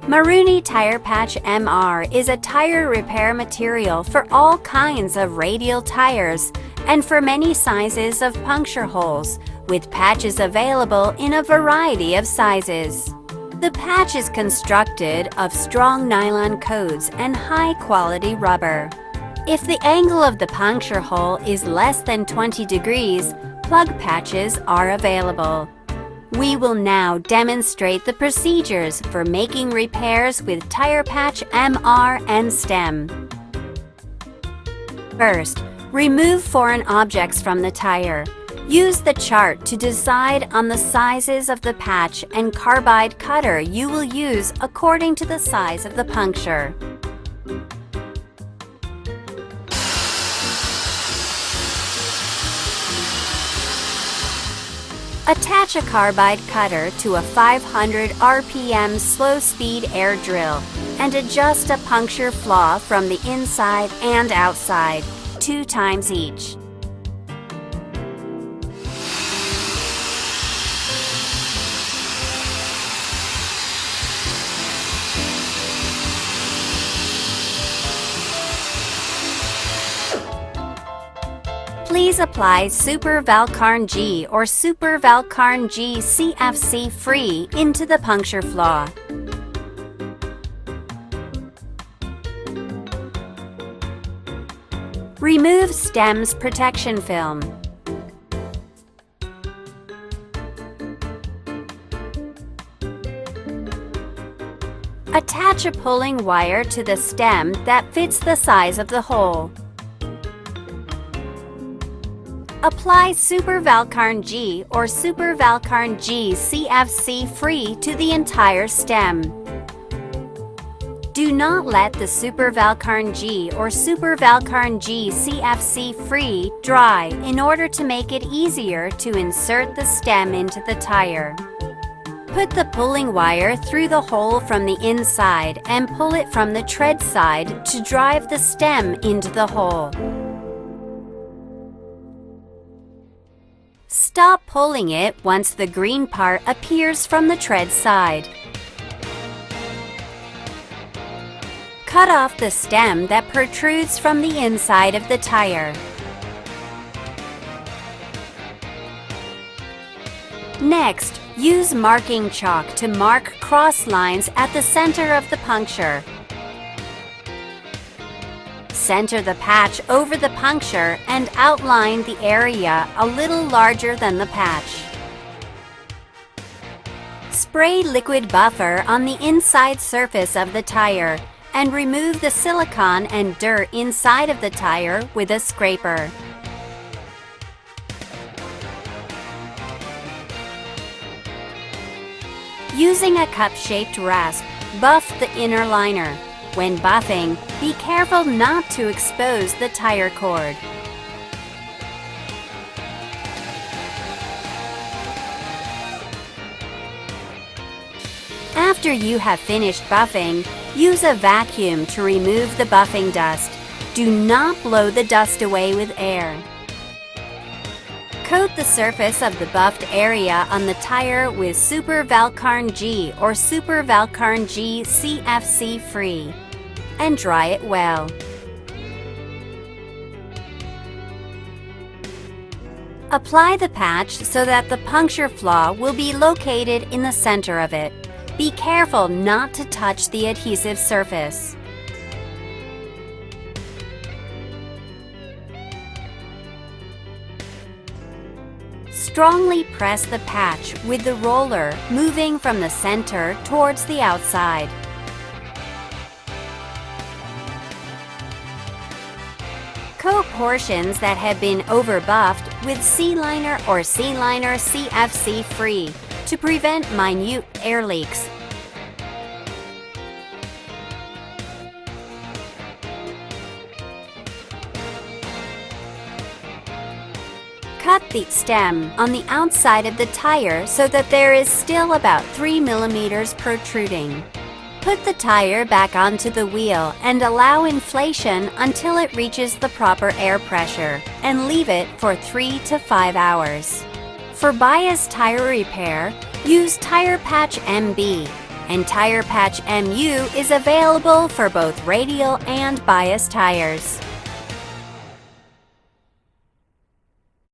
MARUNI Tire Patch MR is a tire repair material for all kinds of radial tires and for many sizes of puncture holes, with patches available in a variety of sizes. The patch is constructed of strong nylon codes and high-quality rubber. If the angle of the puncture hole is less than 20 degrees, plug patches are available. We will now demonstrate the procedures for making repairs with Tire Patch MR and stem. First, remove foreign objects from the tire. Use the chart to decide on the sizes of the patch and carbide cutter you will use according to the size of the puncture. Attach a carbide cutter to a 500 RPM slow-speed air drill and adjust a puncture flaw from the inside and outside, 2 times each. Please apply Super Valcarn G or Super Valcarn G CFC free into the puncture flaw. Remove stem's protection film. Attach a pulling wire to the stem that fits the size of the hole. Apply Super Valcarn G or Super Valcarn G CFC free to the entire stem. Do not let the Super Valcarn G or Super Valcarn G CFC free dry in order to make it easier to insert the stem into the tire. Put the pulling wire through the hole from the inside and pull it from the tread side to drive the stem into the hole. Stop pulling it once the green part appears from the tread side. Cut off the stem that protrudes from the inside of the tire. Next, use marking chalk to mark cross lines at the center of the puncture. Center the patch over the puncture and outline the area a little larger than the patch. Spray liquid buffer on the inside surface of the tire and remove the silicone and dirt inside of the tire with a scraper. Using a cup-shaped rasp, buff the inner liner. When buffing, be careful not to expose the tire cord. After you have finished buffing, use a vacuum to remove the buffing dust. Do not blow the dust away with air. Coat the surface of the buffed area on the tire with Super Valcarn G or Super Valcarn G CFC free and dry it well. Apply the patch so that the puncture flaw will be located in the center of it. Be careful not to touch the adhesive surface. Strongly press the patch with the roller moving from the center towards the outside. Coat portions that have been overbuffed with C-liner or C-liner CFC free to prevent minute air leaks. Cut the stem on the outside of the tire so that there is still about 3 millimeters protruding. Put the tire back onto the wheel and allow inflation until it reaches the proper air pressure and leave it for 3 to 5 hours. For bias tire repair, use Tire Patch MB. and Tire Patch MU is available for both radial and bias tires.